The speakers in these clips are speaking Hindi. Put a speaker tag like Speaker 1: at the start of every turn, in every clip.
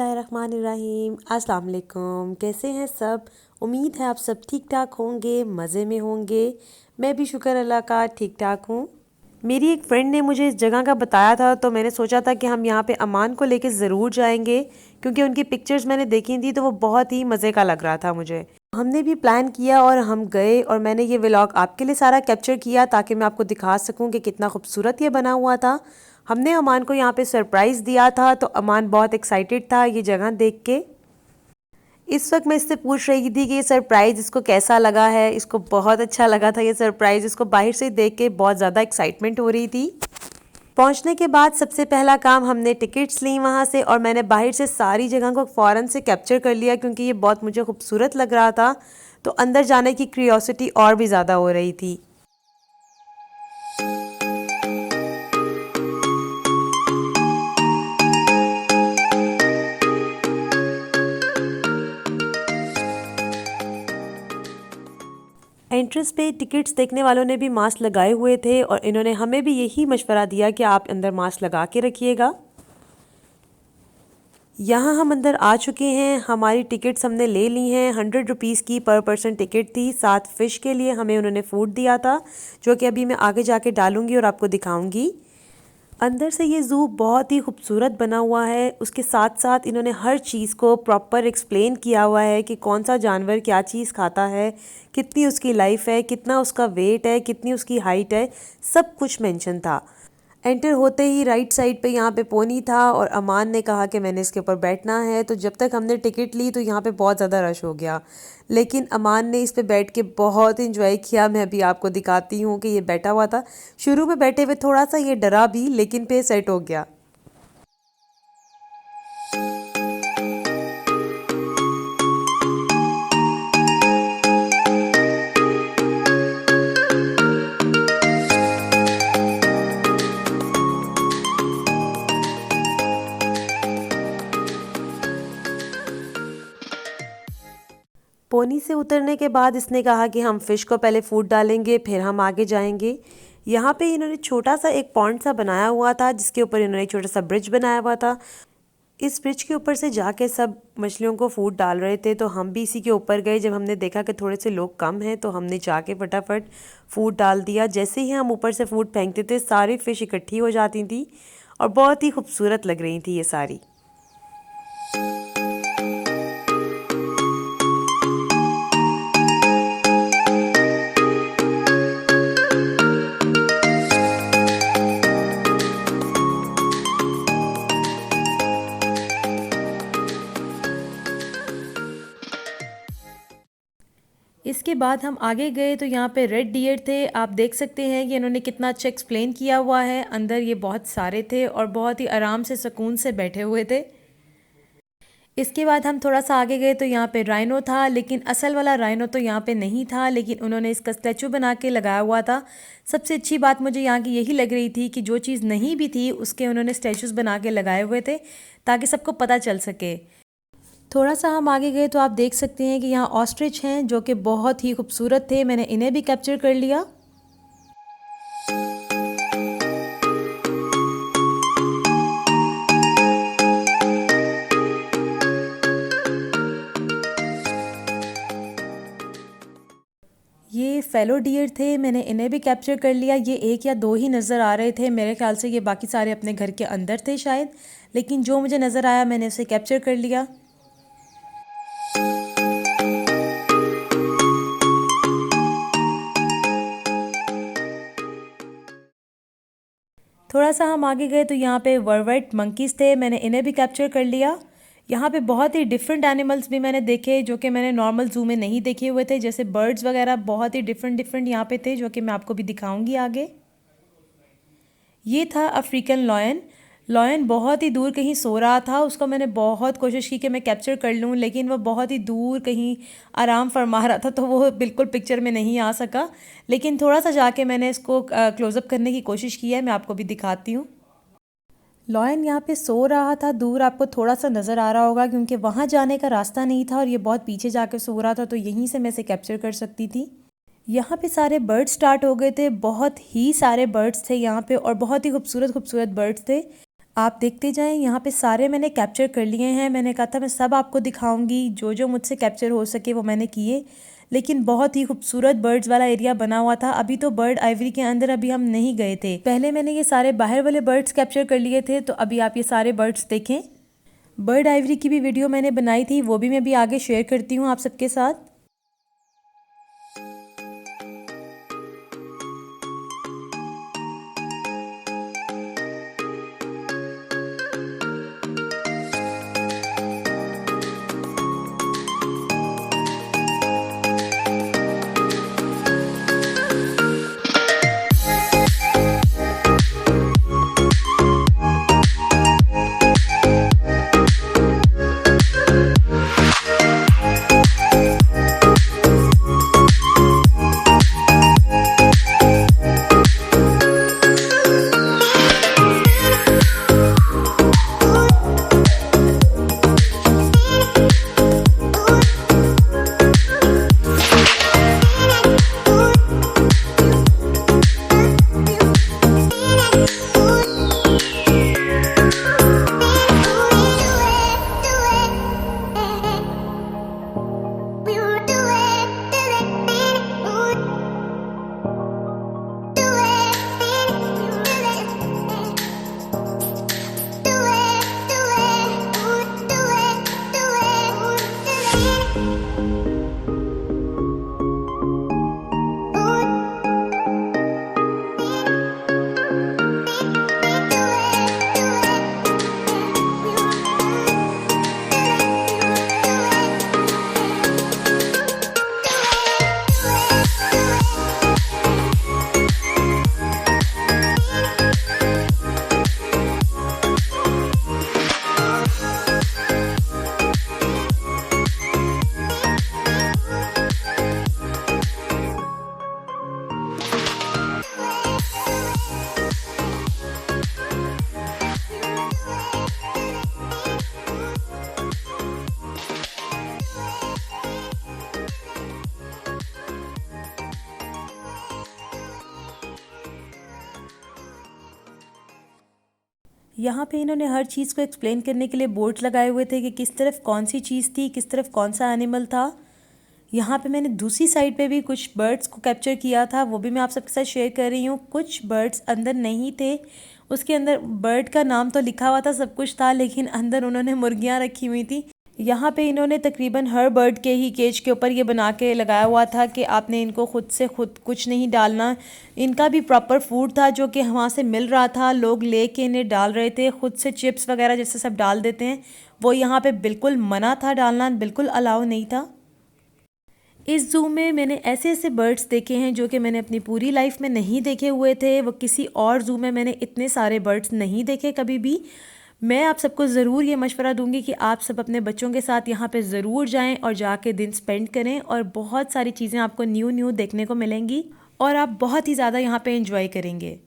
Speaker 1: बिस्मिल्लाहिर्रहमानिर्रहीम। अस्सलाम वालेकुम। कैसे हैं सब? उम्मीद है आप सब ठीक ठाक होंगे, मज़े में होंगे। मैं भी शुक्र अल्लाह का ठीक ठाक हूँ। मेरी एक फ्रेंड ने मुझे इस जगह का बताया था, तो मैंने सोचा था कि हम यहाँ पे अमान को लेके ज़रूर जाएंगे, क्योंकि उनकी पिक्चर्स मैंने देखी थी तो वो बहुत ही मज़े का लग रहा था मुझे। हमने भी प्लान किया और हम गए, और मैंने ये व्लॉग आपके लिए सारा कैप्चर किया ताकि मैं आपको दिखा सकूं कि कितना खूबसूरत ये बना हुआ था। हमने अमान को यहाँ पे सरप्राइज़ दिया था, तो अमान बहुत एक्साइटेड था ये जगह देख के। इस वक्त मैं इससे पूछ रही थी कि ये सरप्राइज़ इसको कैसा लगा है। इसको बहुत अच्छा लगा था ये सरप्राइज़। इसको बाहर से देख के बहुत ज़्यादा एक्साइटमेंट हो रही थी। पहुंचने के बाद सबसे पहला काम हमने टिकट्स ली वहाँ से, और मैंने बाहर से सारी जगह को फ़ौरन से कैप्चर कर लिया क्योंकि ये बहुत मुझे खूबसूरत लग रहा था। तो अंदर जाने की क्यूरियोसिटी और भी ज़्यादा हो रही थी। एंट्रेंस पे टिकट्स देखने वालों ने भी मास्क लगाए हुए थे, और इन्होंने हमें भी यही मशवरा दिया कि आप अंदर मास्क लगा के रखिएगा। यहाँ हम अंदर आ चुके हैं। हमारी टिकट्स हमने ले ली हैं। 100 रुपीज़ की पर पर्सन टिकट थी। साथ फ़िश के लिए हमें उन्होंने फ़ूड दिया था, जो कि अभी मैं आगे जाके डालूँगी और आपको दिखाऊँगी। अंदर से ये ज़ू बहुत ही खूबसूरत बना हुआ है। उसके साथ साथ इन्होंने हर चीज़ को प्रॉपर एक्सप्लेन किया हुआ है कि कौन सा जानवर क्या चीज़ खाता है, कितनी उसकी लाइफ है, कितना उसका वेट है, कितनी उसकी हाइट है, सब कुछ मेंशन था। एंटर होते ही राइट साइड पे यहाँ पे पोनी था, और अमान ने कहा कि मैंने इसके ऊपर बैठना है। तो जब तक हमने टिकट ली तो यहाँ पे बहुत ज़्यादा रश हो गया, लेकिन अमान ने इस पे बैठ के बहुत इंजॉय किया। मैं अभी आपको दिखाती हूँ कि ये बैठा हुआ था। शुरू में बैठे हुए थोड़ा सा ये डरा भी, लेकिन पे सेट हो गया। पोनी से उतरने के बाद इसने कहा कि हम फ़िश को पहले फूड डालेंगे, फिर हम आगे जाएंगे। यहाँ पे इन्होंने छोटा सा एक पॉन्ड सा बनाया हुआ था, जिसके ऊपर इन्होंने एक छोटा सा ब्रिज बनाया हुआ था। इस ब्रिज के ऊपर से जाके सब मछलियों को फूड डाल रहे थे, तो हम भी इसी के ऊपर गए। जब हमने देखा कि थोड़े से लोग कम हैं, तो हमने जाके फटाफट फूड डाल दिया। जैसे ही हम ऊपर से फूड फेंकते थे, सारी फ़िश इकट्ठी हो जाती थी, और बहुत ही खूबसूरत लग रही थी ये सारी। इसके बाद हम आगे गए तो यहाँ पे रेड डियर थे। आप देख सकते हैं कि इन्होंने कितना अच्छा एक्सप्लेन किया हुआ है। अंदर ये बहुत सारे थे और बहुत ही आराम से सुकून से बैठे हुए थे। इसके बाद हम थोड़ा सा आगे गए तो यहाँ पे राइनो था, लेकिन असल वाला राइनो तो यहाँ पे नहीं था, लेकिन उन्होंने इसका स्टैचू बना के लगाया हुआ था। सबसे अच्छी बात मुझे यहाँ की यही लग रही थी कि जो चीज़ नहीं भी थी उसके उन्होंने स्टैचूज़ बना के लगाए हुए थे, ताकि सबको पता चल सके। थोड़ा सा हम आगे गए तो आप देख सकते हैं कि यहाँ ऑस्ट्रिच हैं, जो कि बहुत ही खूबसूरत थे। मैंने इन्हें भी कैप्चर कर लिया। ये फेलो डियर थे, मैंने इन्हें भी कैप्चर कर लिया। ये एक या दो ही नज़र आ रहे थे, मेरे ख्याल से ये बाकी सारे अपने घर के अंदर थे शायद, लेकिन जो मुझे नज़र आया मैंने उसे कैप्चर कर लिया। थोड़ा सा हम आगे गए तो यहाँ पे वर्वेट मंकीज़ थे, मैंने इन्हें भी कैप्चर कर लिया। यहाँ पे बहुत ही डिफरेंट एनिमल्स भी मैंने देखे, जो कि मैंने नॉर्मल ज़ू में नहीं देखे हुए थे, जैसे बर्ड्स वगैरह बहुत ही डिफरेंट डिफरेंट यहाँ पे थे, जो कि मैं आपको भी दिखाऊंगी आगे। ये था अफ्रीकन लॉयन। लॉयन बहुत ही दूर कहीं सो रहा था। उसको मैंने बहुत कोशिश की कि मैं कैप्चर कर लूँ, लेकिन वो बहुत ही दूर कहीं आराम फरमा रहा था, तो वो बिल्कुल पिक्चर में नहीं आ सका। लेकिन थोड़ा सा जाके मैंने इसको क्लोज़अप करने की कोशिश की है, मैं आपको भी दिखाती हूँ। लॉयन यहाँ पे सो रहा था, दूर आपको थोड़ा सा नज़र आ रहा होगा, क्योंकि वहाँ जाने का रास्ता नहीं था और ये बहुत पीछे जाके सो रहा था, तो यहीं से मैं इसे कैप्चर कर सकती थी। यहाँ पे सारे बर्ड्स स्टार्ट हो गए थे, बहुत ही सारे बर्ड्स थे यहाँ पे, और बहुत ही खूबसूरत खूबसूरत बर्ड्स थे। आप देखते जाएं, यहाँ पे सारे मैंने कैप्चर कर लिए हैं। मैंने कहा था मैं सब आपको दिखाऊंगी, जो जो मुझसे कैप्चर हो सके वो मैंने किए। लेकिन बहुत ही खूबसूरत बर्ड्स वाला एरिया बना हुआ था। अभी तो बर्ड आइवरी के अंदर अभी हम नहीं गए थे। पहले मैंने ये सारे बाहर वाले बर्ड्स कैप्चर कर लिए थे, तो अभी आप ये सारे बर्ड्स देखें। बर्ड आइवरी की भी वीडियो मैंने बनाई थी, वो भी मैं अभी आगे शेयर करती हूँ आप सबके साथ। यहाँ पे इन्होंने हर चीज़ को एक्सप्लेन करने के लिए बोर्ड लगाए हुए थे कि किस तरफ कौन सी चीज़ थी, किस तरफ कौन सा एनिमल था। यहाँ पे मैंने दूसरी साइड पे भी कुछ बर्ड्स को कैप्चर किया था, वो भी मैं आप सबके साथ शेयर कर रही हूँ। कुछ बर्ड्स अंदर नहीं थे, उसके अंदर बर्ड का नाम तो लिखा हुआ था, सब कुछ था, लेकिन अंदर उन्होंने मुर्गियाँ रखी हुई थी। यहाँ पे इन्होंने तकरीबन हर बर्ड के ही केज के ऊपर ये बना के लगाया हुआ था कि आपने इनको खुद से खुद कुछ नहीं डालना। इनका भी प्रॉपर फूड था जो कि वहाँ से मिल रहा था, लोग लेके इन्हें डाल रहे थे। खुद से चिप्स वगैरह जैसे सब डाल देते हैं, वो यहाँ पे बिल्कुल मना था डालना, बिल्कुल अलाउ नहीं था। इस ज़ू में मैंने ऐसे ऐसे बर्ड्स देखे हैं जो कि मैंने अपनी पूरी लाइफ में नहीं देखे हुए थे। वो किसी और ज़ू में मैंने इतने सारे बर्ड्स नहीं देखे कभी भी। मैं आप सबको ज़रूर ये मशवरा दूंगी कि आप सब अपने बच्चों के साथ यहाँ पे ज़रूर जाएं और जाके दिन स्पेंड करें, और बहुत सारी चीज़ें आपको न्यू न्यू देखने को मिलेंगी और आप बहुत ही ज़्यादा यहाँ पे एंजॉय करेंगे।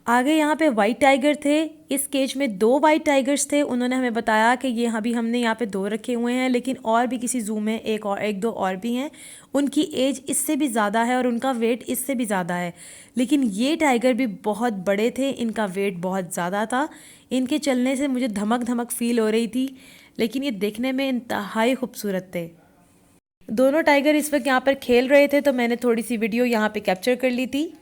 Speaker 1: आगे यहाँ पे वाइट टाइगर थे। इस केज में 2 वाइट टाइगर्स थे। उन्होंने हमें बताया कि ये अभी हमने यहाँ पे 2 रखे हुए हैं, लेकिन और भी किसी ज़ू में एक दो और भी हैं। उनकी एज इससे भी ज़्यादा है और उनका वेट इससे भी ज़्यादा है, लेकिन ये टाइगर भी बहुत बड़े थे, इनका वेट बहुत ज़्यादा था। इनके चलने से मुझे धमक धमक फील हो रही थी, लेकिन ये देखने में इंतहाई खूबसूरत थे। दोनों टाइगर इस वक्त यहाँ पर खेल रहे थे, तो मैंने थोड़ी सी वीडियो यहाँ पे कैप्चर कर ली थी।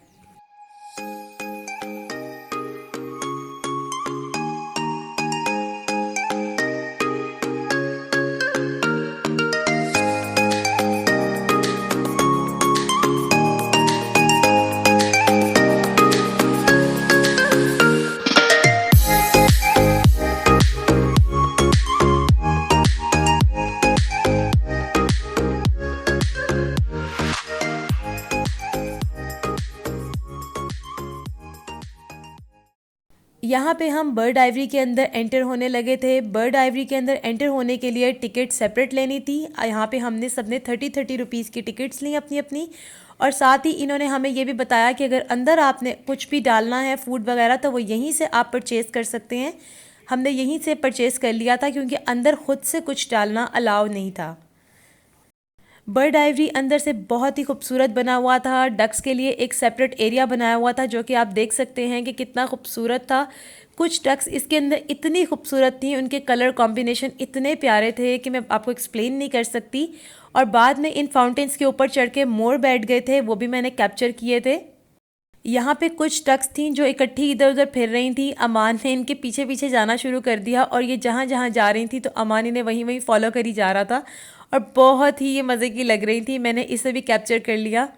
Speaker 1: यहाँ पे हम बर्ड आइवरी के अंदर एंटर होने लगे थे। बर्ड आइवरी के अंदर एंटर होने के लिए टिकट सेपरेट लेनी थी। यहाँ पे हमने सबने 30 रुपीज़ की टिकट्स ली अपनी अपनी, और साथ ही इन्होंने हमें ये भी बताया कि अगर अंदर आपने कुछ भी डालना है फूड वगैरह, तो वो यहीं से आप परचेज़ कर सकते हैं। हमने यहीं से परचेज़ कर लिया था क्योंकि अंदर खुद से कुछ डालना अलाउ नहीं था। बर्ड डायरी अंदर से बहुत ही खूबसूरत बना हुआ था। डक्स के लिए एक सेपरेट एरिया बनाया हुआ था जो कि आप देख सकते हैं कि कितना खूबसूरत था। कुछ डक्स इसके अंदर इतनी खूबसूरत थी, उनके कलर कॉम्बिनेशन इतने प्यारे थे कि मैं आपको एक्सप्लेन नहीं कर सकती। और बाद में इन फाउंटेन्स के ऊपर चढ़ के मोर बैठ गए थे, वो भी मैंने कैप्चर किए थे। यहाँ पे कुछ डक्स थीं जो इकट्ठी इधर उधर फिर रही थी। अमान ने इनके पीछे पीछे जाना शुरू कर दिया और ये जहाँ जहाँ जा रही थी तो अमान इन्हें वहीं वहीं फॉलो करी जा रहा था और बहुत ही ये मज़े की लग रही थी। मैंने इसे भी कैप्चर कर लिया।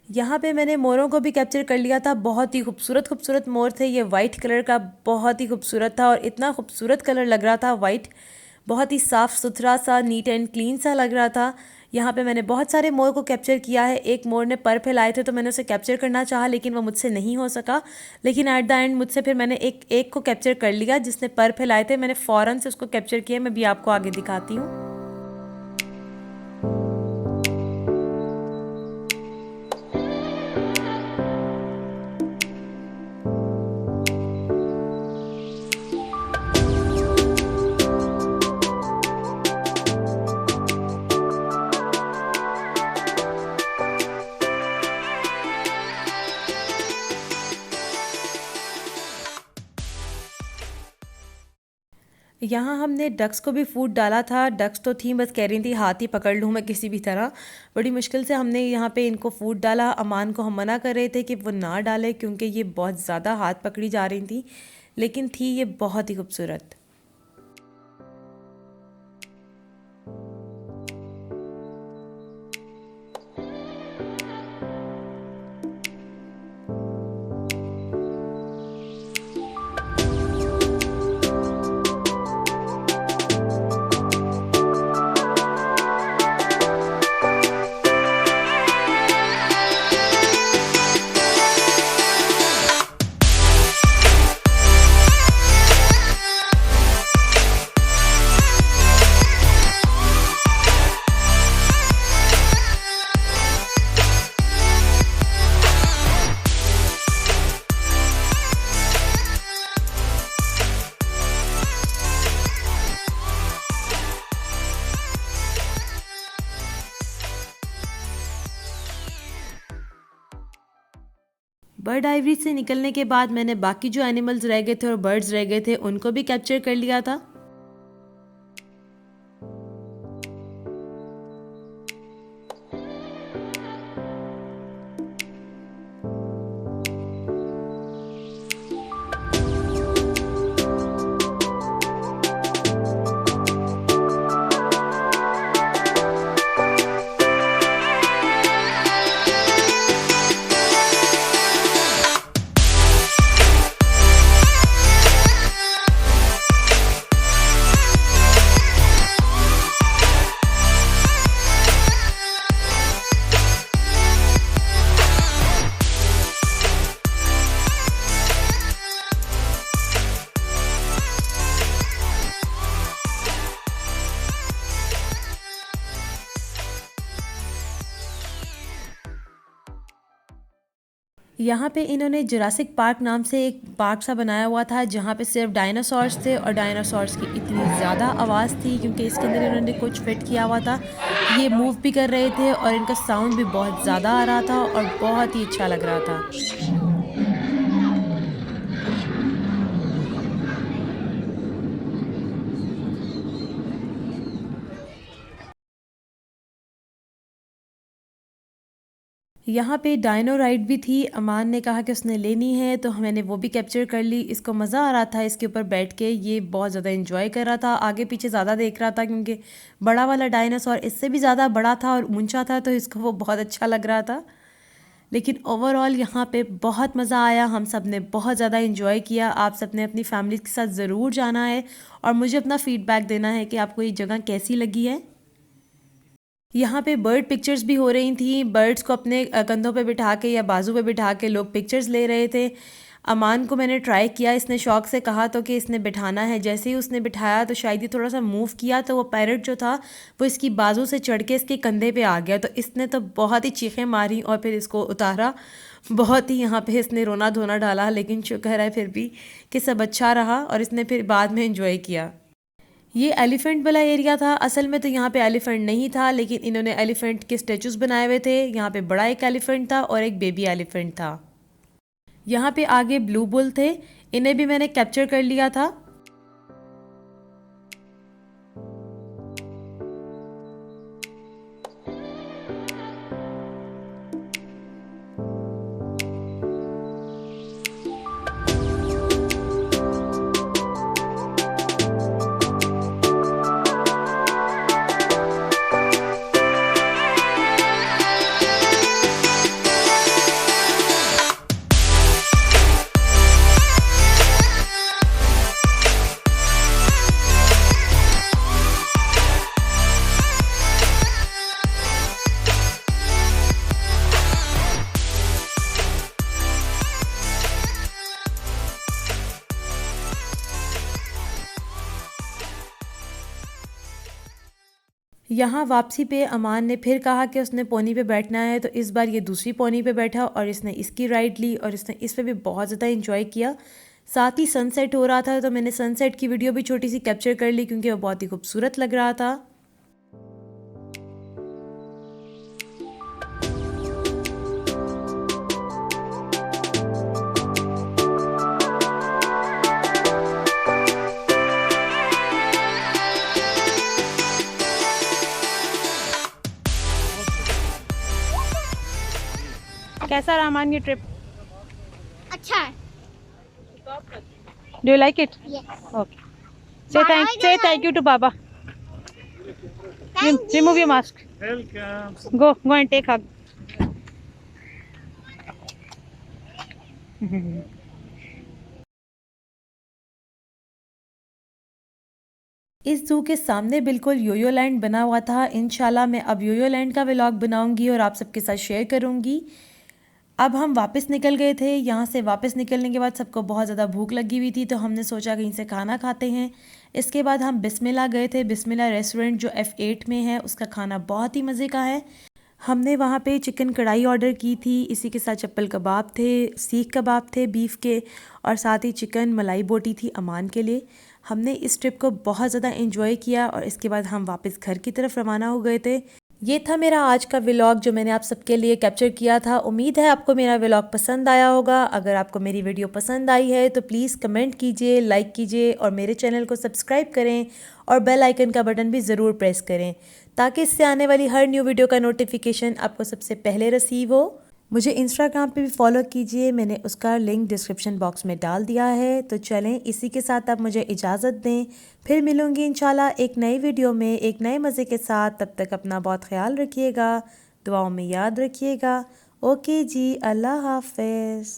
Speaker 1: यहाँ पे मैंने मोरों को भी कैप्चर कर लिया था। बहुत ही खूबसूरत खूबसूरत मोर थे। ये वाइट कलर का बहुत ही खूबसूरत था और इतना खूबसूरत कलर लग रहा था वाइट, बहुत ही साफ़ सुथरा सा, नीट एंड क्लीन सा लग रहा था। यहाँ पे मैंने बहुत सारे मोर को कैप्चर किया है। एक मोर ने पर फैलाए थे तो मैंने उसे कैप्चर करना चाहा लेकिन वो मुझसे नहीं हो सका। लेकिन एट द एंड मुझसे फिर मैंने एक को कैप्चर कर लिया जिसने पर फैलाए थे। मैंने फ़ौरन से उसको कैप्चर किया। मैं भी आपको आगे दिखाती हूँ। यहाँ हमने डक्स को भी फूड डाला था। डक्स तो थी बस कह रही थी हाथ ही पकड़ लूँ मैं किसी भी तरह। बड़ी मुश्किल से हमने यहाँ पे इनको फूड डाला। अमान को हम मना कर रहे थे कि वो ना डाले क्योंकि ये बहुत ज़्यादा हाथ पकड़ी जा रही थी, लेकिन थी ये बहुत ही खूबसूरत। बर्ड डायरी से निकलने के बाद मैंने बाकी जो एनिमल्स रह गए थे और बर्ड्स रह गए थे उनको भी कैप्चर कर लिया था। यहाँ पे इन्होंने जुरासिक पार्क नाम से एक पार्क सा बनाया हुआ था जहाँ पे सिर्फ डायनासोर्स थे और डायनासोर्स की इतनी ज़्यादा आवाज़ थी क्योंकि इसके अंदर इन्होंने कुछ फिट किया हुआ था। ये मूव भी कर रहे थे और इनका साउंड भी बहुत ज़्यादा आ रहा था और बहुत ही अच्छा लग रहा था। यहाँ पे डायनो राइड भी थी। अमान ने कहा कि उसने लेनी है, तो मैंने वो भी कैप्चर कर ली। इसको मज़ा आ रहा था इसके ऊपर बैठ के, ये बहुत ज़्यादा एंजॉय कर रहा था, आगे पीछे ज़्यादा देख रहा था क्योंकि बड़ा वाला डायनासोर इससे भी ज़्यादा बड़ा था और ऊंचा था, तो इसको वो बहुत अच्छा लग रहा था। लेकिन ओवरऑल यहाँ पे बहुत मज़ा आया, हम सब ने बहुत ज़्यादा एंजॉय किया। आप सब ने अपनी फैमिली के साथ ज़रूर जाना है और मुझे अपना फीडबैक देना है कि आपको ये जगह कैसी लगी है। यहाँ पे बर्ड पिक्चर्स भी हो रही थी। बर्ड्स को अपने कंधों पे बिठा के या बाजू पे बिठा के लोग पिक्चर्स ले रहे थे। अमान को मैंने ट्राई किया, इसने शौक से कहा तो कि इसने बिठाना है। जैसे ही उसने बिठाया तो शायद ही थोड़ा सा मूव किया तो वो पैरट जो था वो इसकी बाजू से चढ़ के इसके कंधे पे आ गया। तो इसने तो बहुत ही चीखें मारी और फिर इसको उतारा। बहुत ही यहाँ पे इसने रोना धोना डाला, लेकिन शुक्र है फिर भी कि सब अच्छा रहा और इसने फिर बाद में इंजॉय किया। ये एलिफेंट वाला एरिया था। असल में तो यहाँ पे एलिफेंट नहीं था, लेकिन इन्होंने एलिफेंट के स्टेचूज बनाए हुए थे। यहाँ पे बड़ा एक एलिफेंट था और एक बेबी एलिफेंट था। यहाँ पे आगे ब्लू बुल थे, इन्हें भी मैंने कैप्चर कर लिया था। यहाँ वापसी पे अमान ने फिर कहा कि उसने पोनी पे बैठना है, तो इस बार ये दूसरी पोनी पे बैठा और इसने इसकी राइड ली और इसने इस पे भी बहुत ज़्यादा एंजॉय किया। साथ ही सनसेट हो रहा था, तो मैंने सनसेट की वीडियो भी छोटी सी कैप्चर कर ली क्योंकि वो बहुत ही खूबसूरत लग रहा था।
Speaker 2: कैसा रहा अमान ये ट्रिप?
Speaker 3: अच्छा है।
Speaker 2: Do you like it?
Speaker 3: Yes.
Speaker 2: Okay, say thank you to Baba. Remove your mask.
Speaker 4: Welcome.
Speaker 2: Go and take hug.
Speaker 1: इस ज़ू के सामने बिल्कुल योयो लैंड बना हुआ था। इंशाल्लाह मैं अब योयो लैंड का व्लॉग बनाऊंगी और आप सबके साथ शेयर करूंगी। अब हम वापस निकल गए थे। यहाँ से वापस निकलने के बाद सबको बहुत ज़्यादा भूख लगी हुई थी, तो हमने सोचा कहीं से खाना खाते हैं। इसके बाद हम बिस्मिल्लाह गए थे। बिस्मिल्लाह रेस्टोरेंट जो F8 में है, उसका खाना बहुत ही मज़े का है। हमने वहाँ पे चिकन कढ़ाई ऑर्डर की थी, इसी के साथ चप्पल कबाब थे, सीख कबाब थे बीफ के, और साथ ही चिकन मलाई बोटी थी अमान के लिए। हमने इस ट्रिप को बहुत ज़्यादा एंजॉय किया और इसके बाद हम वापस घर की तरफ रवाना हो गए थे। ये था मेरा आज का व्लॉग जो मैंने आप सबके लिए कैप्चर किया था। उम्मीद है आपको मेरा व्लॉग पसंद आया होगा। अगर आपको मेरी वीडियो पसंद आई है तो प्लीज़ कमेंट कीजिए, लाइक कीजिए और मेरे चैनल को सब्सक्राइब करें और बेल आइकन का बटन भी ज़रूर प्रेस करें ताकि इससे आने वाली हर न्यू वीडियो का नोटिफिकेशन आपको सबसे पहले रिसीव हो। मुझे इंस्टाग्राम पे भी फॉलो कीजिए, मैंने उसका लिंक डिस्क्रिप्शन बॉक्स में डाल दिया है। तो चलें, इसी के साथ आप मुझे इजाज़त दें। फिर मिलूँगी इंशाल्लाह एक नई वीडियो में एक नए मज़े के साथ। तब तक अपना बहुत ख्याल रखिएगा, दुआओं में याद रखिएगा। ओके जी, अल्लाह हाफ़िज़।